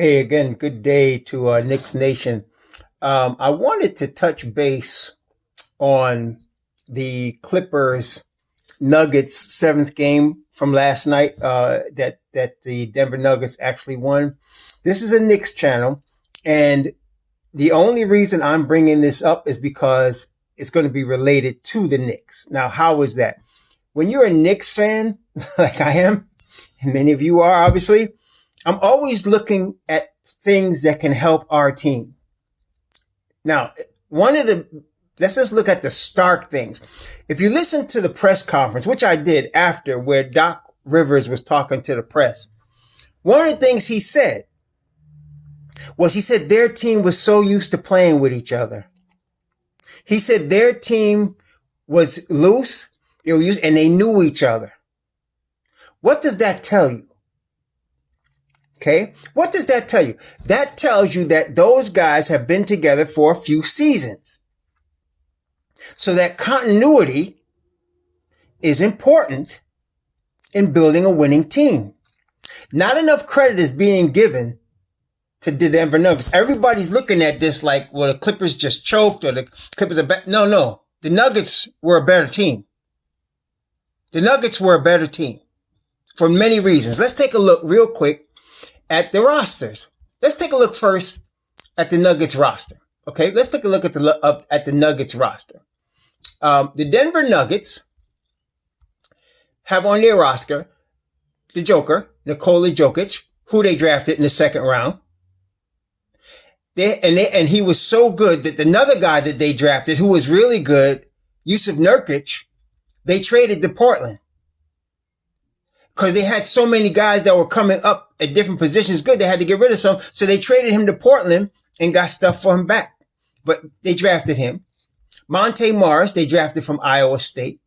Hey, again, good day to Knicks Nation. I wanted to touch base on the Clippers Nuggets seventh game from last night that the Denver Nuggets actually won. This is a Knicks channel, and the only reason I'm bringing this up is because it's going to be related to the Knicks. Now, how is that? When you're a Knicks fan, like I am, and many of you are obviously, I'm always looking at things that can help our team. Now, let's just look at the stark things. If you listen to the press conference, which I did after, where Doc Rivers was talking to the press, one of the things he said their team was so used to playing with each other. He said their team was loose, they were used, and they knew each other. What does that tell you? Okay, what does that tell you? That tells you that those guys have been together for a few seasons. So that continuity is important in building a winning team. Not enough credit is being given to the Denver Nuggets. Everybody's looking at this like, well, the Clippers just choked or the Clippers are bad. No. The Nuggets were a better team. The Nuggets were a better team for many reasons. Let's take a look real quick at the rosters. Let's take a look first at the Nuggets roster. Okay, let's take a look at the Nuggets roster. The Denver Nuggets have on their roster the Joker, Nikola Jokic, who they drafted in the second round. And he was so good that another guy that they drafted, who was really good, Yusuf Nurkic, they traded to Portland. Because they had so many guys that were coming up at different positions good, they had to get rid of some. So they traded him to Portland and got stuff for him back. But they drafted him. Monte Morris, they drafted from Iowa State.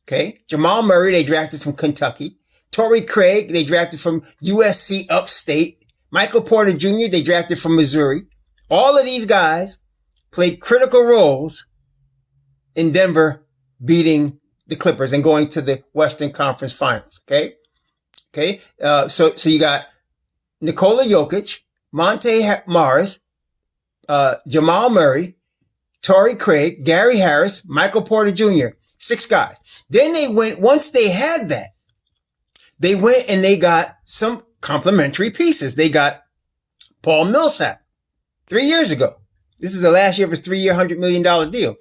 Okay. Jamal Murray, they drafted from Kentucky. Torrey Craig, they drafted from USC Upstate. Michael Porter Jr., they drafted from Missouri. All of these guys played critical roles in Denver beating the Clippers and going to the Western Conference Finals. Okay. So you got Nikola Jokic, Monte Morris, Jamal Murray, Torrey Craig, Gary Harris, Michael Porter Jr., 6 guys. Then once they had that, they went and they got some complementary pieces. They got Paul Millsap 3 years ago. This is the last year of his 3-year, $100 million deal.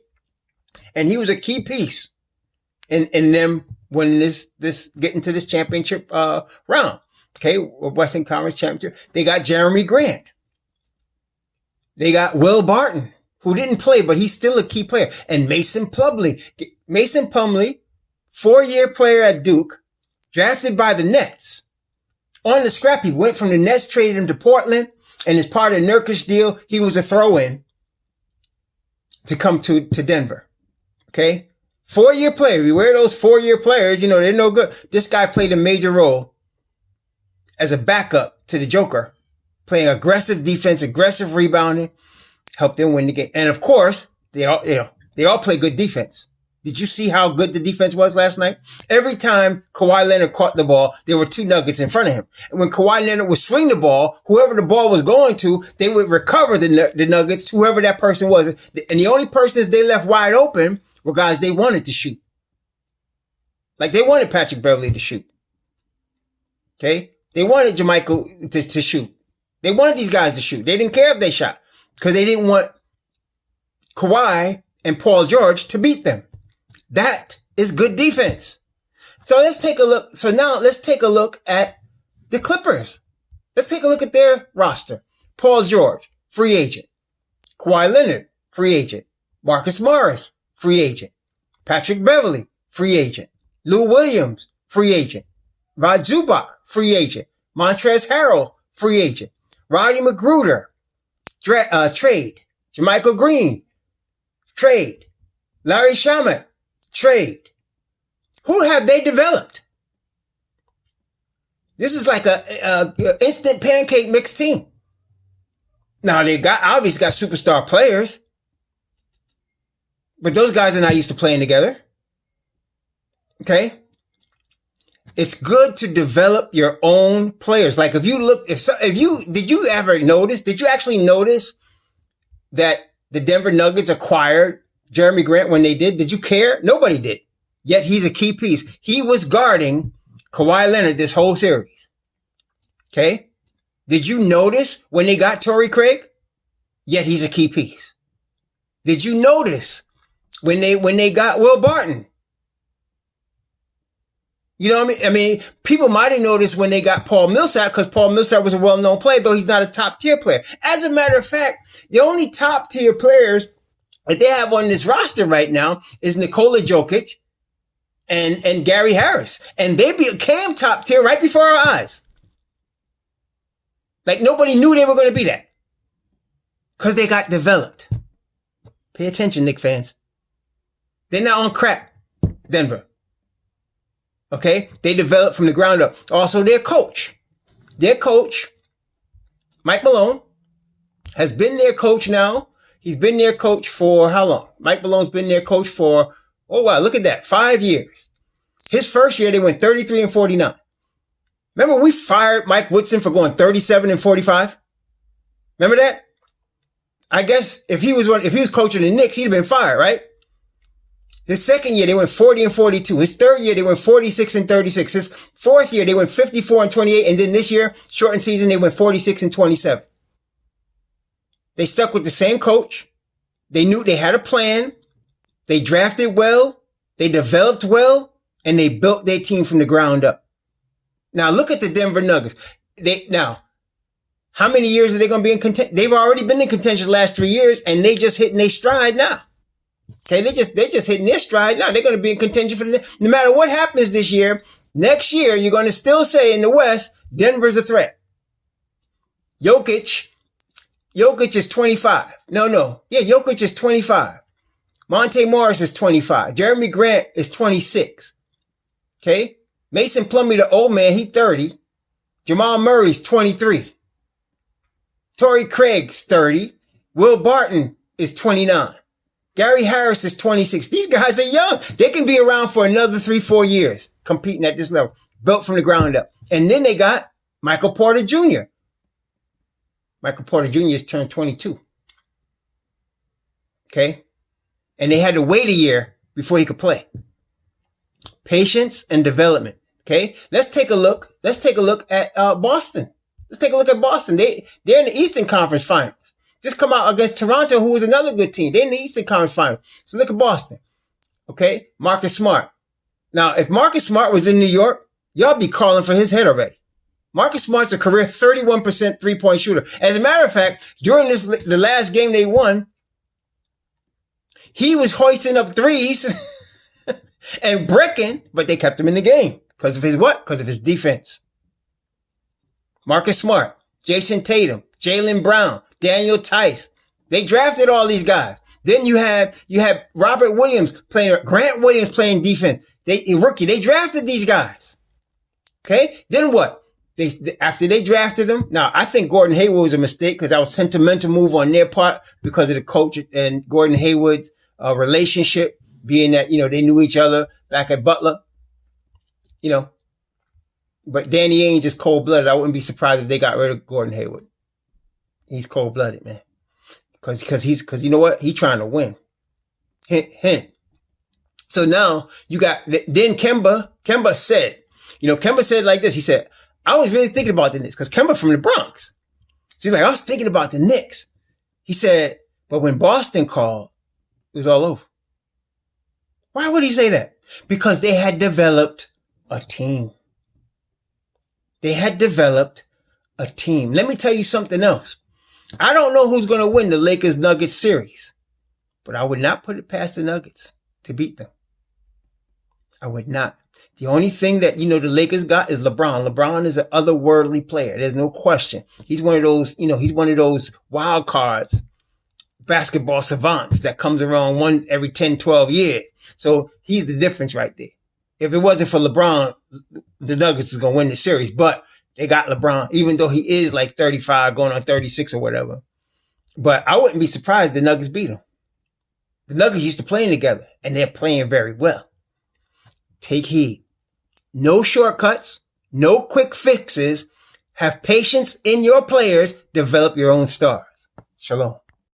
And he was a key piece in them winning getting to this championship, round. Okay. Western Conference Championship. They got Jeremy Grant. They got Will Barton, who didn't play, but he's still a key player. And Mason Plumlee. Mason Plumlee, 4-year player at Duke, drafted by the Nets. On the scrap, he went from the Nets, traded him to Portland, and as part of the Nurkic deal, he was a throw-in to come to Denver. Okay? 4-year player. Beware those 4-year players. They're no good. This guy played a major role as a backup to the Joker, playing aggressive defense, aggressive rebounding, helped them win the game. And of course, they all play good defense. Did you see how good the defense was last night? Every time Kawhi Leonard caught the ball, there were 2 Nuggets in front of him. And when Kawhi Leonard would swing the ball, whoever the ball was going to, they would recover the Nuggets, whoever that person was. And the only persons they left wide open were guys they wanted to shoot. Like they wanted Patrick Beverley to shoot. Okay? They wanted JaMychal to shoot. They wanted these guys to shoot. They didn't care if they shot. Because they didn't want Kawhi and Paul George to beat them. That is good defense. So let's take a look. So now let's take a look at the Clippers. Let's take a look at their roster. Paul George, free agent. Kawhi Leonard, free agent. Marcus Morris, free agent. Patrick Beverley, free agent. Lou Williams, free agent. Rod Zubac, free agent. Montrezl Harrell, free agent. Rodney Magruder, trade. JaMychal Green, trade. Larry Shamet, trade. Who have they developed? This is like a instant pancake mix team. Now they obviously got superstar players, but those guys are not used to playing together. Okay. It's good to develop your own players. Like if you look, did you ever notice, did you actually notice that the Denver Nuggets acquired Jeremy Grant when they did? Did you care? Nobody did. Yet he's a key piece. He was guarding Kawhi Leonard this whole series. Okay? Did you notice when they got Torrey Craig? Yet he's a key piece. Did you notice when they got Will Barton? You know what I mean? I mean, people might have noticed when they got Paul Millsap because Paul Millsap was a well-known player, though he's not a top-tier player. As a matter of fact, the only top-tier players that they have on this roster right now is Nikola Jokic and Gary Harris. And they became top-tier right before our eyes. Like nobody knew they were going to be that. Because they got developed. Pay attention, Knicks fans. They're not on crack, Denver. Okay? They developed from the ground up. Also, their coach, Mike Malone, has been their coach now. He's been their coach for how long? Mike Malone's been their coach for, oh wow, look at that, 5 years. His first year, they went 33-49. Remember, we fired Mike Woodson for going 37-45? Remember that? I guess if he was coaching the Knicks, he'd have been fired, right? His second year, they went 40-42. His third year, they went 46-36. His fourth year, they went 54-28. And then this year, shortened season, they went 46-27. They stuck with the same coach. They knew they had a plan. They drafted well. They developed well. And they built their team from the ground up. Now, look at the Denver Nuggets. How many years are they going to be in contention? They've already been in contention the last 3 years, and they just hitting their stride now. Okay, they just hitting their stride now. They're going to be in contention for no matter what happens this year. Next year, you're going to still say in the West, Denver's a threat. Jokic is 25. Jokic is 25. Monte Morris is 25. Jeremy Grant is 26. Okay, Mason Plumlee, the old man, he's 30. Jamal Murray's 23. Torrey Craig's 30. Will Barton is 29. Gary Harris is 26. These guys are young. They can be around for another 3-4 years competing at this level, built from the ground up. And then they got Michael Porter Jr. Michael Porter Jr. has turned 22. Okay? And they had to wait a year before he could play. Patience and development. Okay? Let's take a look at Boston. Let's take a look at Boston. They're in the Eastern Conference Finals. Just come out against Toronto, who was another good team. They're in the Eastern Conference Finals. So look at Boston. Okay? Marcus Smart. Now, if Marcus Smart was in New York, y'all be calling for his head already. Marcus Smart's a career 31% three-point shooter. As a matter of fact, during the last game they won, he was hoisting up threes and bricking, but they kept him in the game. Because of his what? Because of his defense. Marcus Smart, Jason Tatum, Jaylen Brown, Daniel Tice. They drafted all these guys. Then you had Robert Williams Grant Williams playing defense. Rookie. They drafted these guys. Okay? Then what? After they drafted them, now I think Gordon Hayward was a mistake because that was a sentimental move on their part because of the coach and Gordon Hayward's relationship, being that, they knew each other back at Butler. But Danny Ainge is cold-blooded. I wouldn't be surprised if they got rid of Gordon Hayward. He's cold-blooded, man. Because you know what? He's trying to win. Hint. So now then Kemba said like this. He said, I was really thinking about the Knicks because Kemba from the Bronx. So he's like, I was thinking about the Knicks. He said, but when Boston called, it was all over. Why would he say that? Because they had developed a team. They had developed a team. Let me tell you something else. I don't know who's going to win the Lakers-Nuggets series, but I would not put it past the Nuggets to beat them. I would not. The only thing that, the Lakers got is LeBron. LeBron is an otherworldly player. There's no question. He's one of those wild cards, basketball savants that comes around once every 10, 12 years. So he's the difference right there. If it wasn't for LeBron, the Nuggets is going to win the series, but they got LeBron, even though he is like 35 going on 36 or whatever. But I wouldn't be surprised the Nuggets beat him. The Nuggets used to playing together and they're playing very well. Take heed. No shortcuts, no quick fixes. Have patience in your players. Develop your own stars. Shalom.